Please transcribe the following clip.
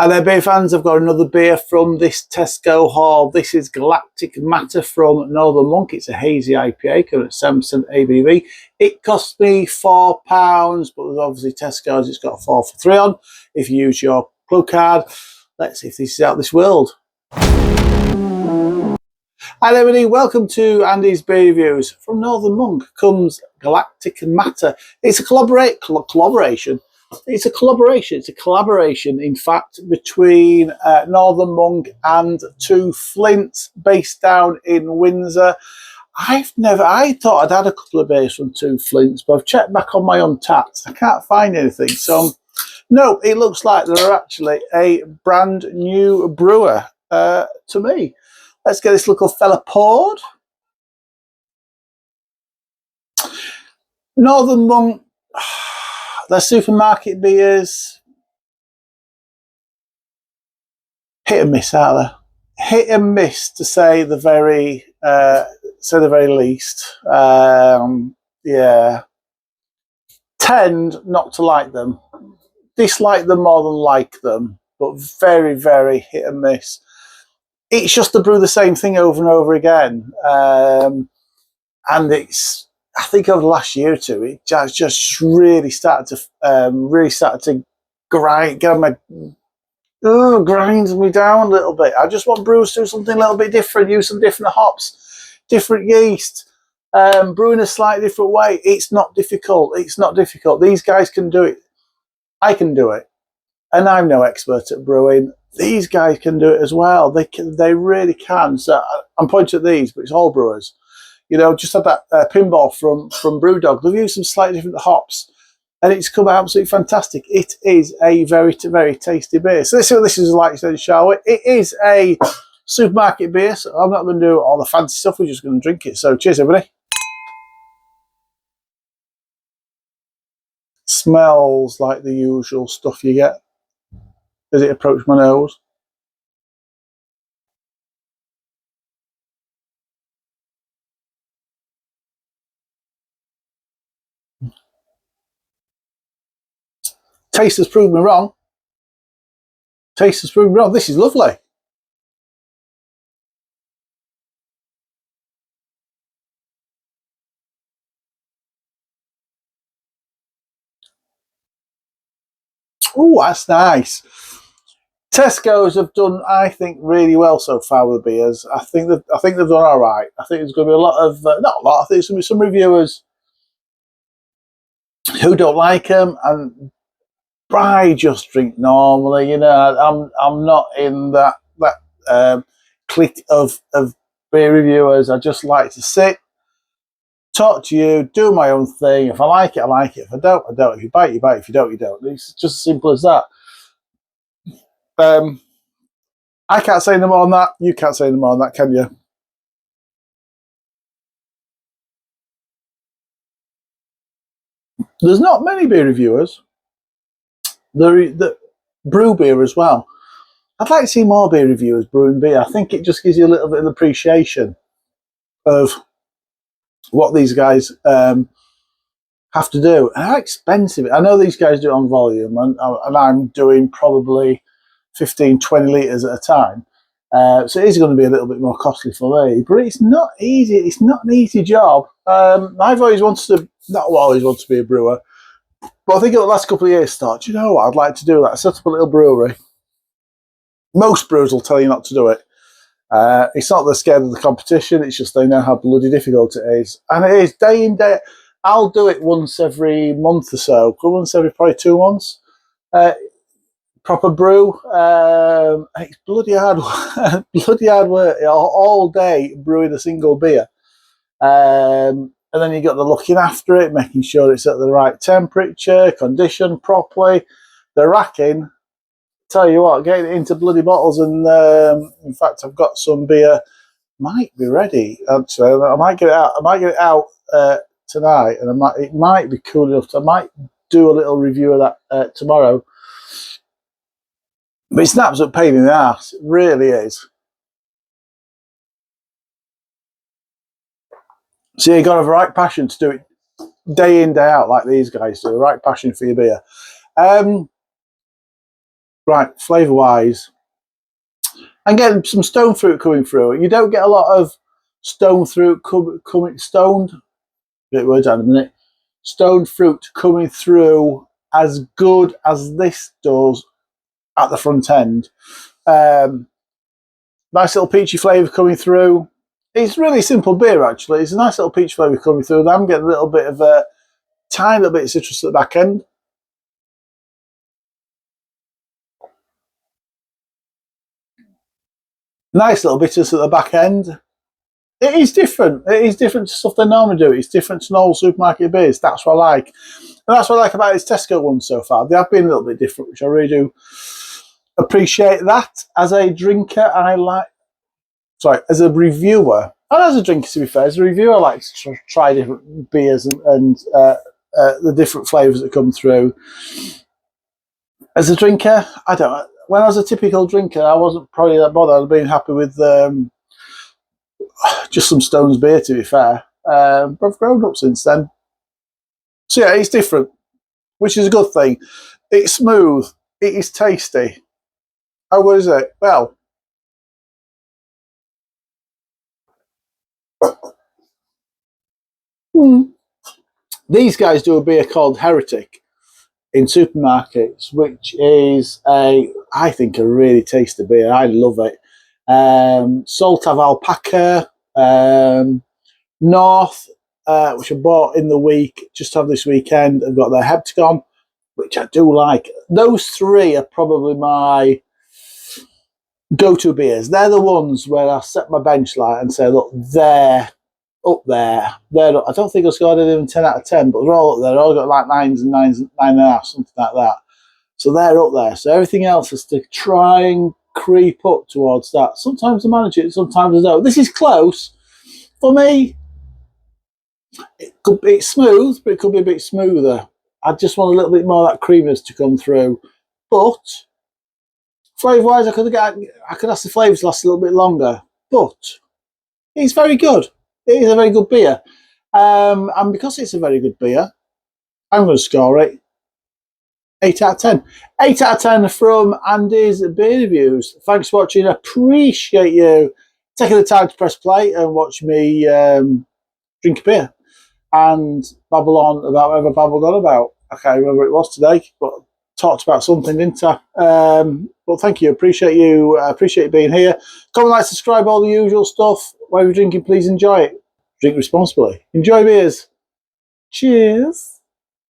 And then beer fans, I've got another beer from this Tesco haul. This is Galactic Matter from Northern Monk. It's a hazy IPA, coming at 7% ABV. It cost me £4, but there's obviously Tesco's. It's got a 4 for 3 on. If you use your club card, let's see if this is out of this world. Hi everybody, welcome to Andy's Beer Reviews. From Northern Monk comes Galactic Matter. It's a collaboration. It's a collaboration, in fact, between Northern Monk and two Flints based down in Windsor. I thought I'd had a couple of beers from two Flints, but I've checked back on my Untapped. I can't find anything. So, no, it looks like they're actually a brand new brewer to me. Let's get this little fella poured. Northern Monk, their supermarket beers, hit and miss, aren't they? Hit and miss, to say the very least. Yeah, tend not to like them. Dislike them more than like them, but very, very hit and miss. It's just to brew the same thing over and over again, and it's, I think over the last year or two, it just really started to grinds me down a little bit. I just want brews to do something a little bit different, use some different hops, different yeast, brewing a slightly different way. It's not difficult. It's not difficult. These guys can do it. I can do it, and I'm no expert at brewing. These guys can do it as well. They really can. So I'm pointing at these, but it's all brewers. You know, just had that pinball from Brewdog. They've used some slightly different hops, and it's come out absolutely fantastic. It is a very, very tasty beer. So let's see what this is like, shall we? It is a supermarket beer, so I'm not going to do all the fancy stuff. We're just going to drink it. So cheers, everybody. Smells like the usual stuff you get as it approached my nose. Taste has proved me wrong. Taste has proved me wrong. This is lovely. Oh, that's nice. Tesco's have done, I think, really well so far with the beers. I think they've done all right. I think there's going to be a lot of not a lot. I think there's going to be some reviewers who don't like them, and I just drink normally. You know, I'm not in that clique of beer reviewers. I just like to sit, talk to you, do my own thing. If I like it, I like it. If I don't, I don't. If you bite, you bite. If you don't, you don't. It's just as simple as that. I can't say no more on that. You can't say no more on that, can you? There's not many beer reviewers. The brew beer as well. I'd like to see more beer reviewers brewing beer. I think it just gives you a little bit of appreciation of what these guys have to do and how expensive. I know these guys do it on volume, and I'm doing probably 15, 20 litres at a time. So it is going to be a little bit more costly for me, but it's not easy. It's not an easy job. I've always wanted to, not always wanted to be a brewer, but I think in the last couple of years, thought, you know what, I'd like to do that. Set up a little brewery. Most brewers will tell you not to do it. It's not they're scared of the competition, it's just they know how bloody difficult it is. And it is day in, day. I'll do it once every month or so, once every probably 2 months. Proper brew. It's bloody hard, bloody hard work all day brewing a single beer. And then you got the looking after it, making sure it's at the right temperature, conditioned properly. The racking, tell you what, getting it into bloody bottles, and in fact, I've got some beer, might be ready. Actually, I might get it out tonight, and it might be cool enough. I might do a little review of that tomorrow. But it's an absolute pain in the ass. It really is. So you've got to have the right passion to do it day in, day out, like these guys do. The right passion for your beer. right, flavour-wise, and getting some stone fruit coming through. You don't get a lot of stone fruit coming stoned. Get words out in a minute. Stone fruit coming through as good as this does at the front end. Nice little peachy flavour coming through. It's really simple beer, actually. It's a nice little peach flavour coming through. I'm getting a little bit of a tiny little bit of citrus at the back end. Nice little bitters at the back end. It is different. It is different to stuff they normally do. It's different to normal supermarket beers. That's what I like. And that's what I like about this Tesco one so far. They have been a little bit different, which I really do appreciate that. As a drinker, I like... Sorry, as a reviewer, and as a drinker, to be fair, as a reviewer, I like to try different beers and the different flavours that come through. As a drinker, I don't... When I was a typical drinker, I wasn't probably that bothered. I'd been happy with... just some Stones beer, to be fair. But I've grown up since then. So yeah, it's different, which is a good thing. It's smooth. It is tasty. How good is it? Well, these guys do a beer called Heretic in supermarkets, which is I think, a really tasty beer. I love it. Salt of Alpaca, North, which I bought in the week, just have this weekend. I've got their Heptagon, which I do like. Those three are probably my go-to beers. They're the ones where I set my bench light and say, look, they're up there. I don't think I scored even 10 out of 10, but they're all up there. They're all got like 9s and 9.5, something like that. So they're up there. So everything else is to try and creep up towards that. Sometimes I manage it, sometimes I don't. This is close. For me, it's smooth, but it could be a bit smoother. I just want a little bit more of that creaminess to come through. But flavour-wise, I could ask the flavours to last a little bit longer. But it's very good. It is a very good beer. And because it's a very good beer, I'm going to score it 8 out of 10. 8 out of 10 from Andy's Beer Reviews. Thanks for watching. I appreciate you taking the time to press play and watch me drink a beer and babble on about whatever I babbled on about. I can't remember what it was today, but talked about something, didn't I? Well, thank you. Appreciate you being here. Comment, like, subscribe, all the usual stuff. Whatever you're drinking, please enjoy it. Drink responsibly. Enjoy beers. Cheers.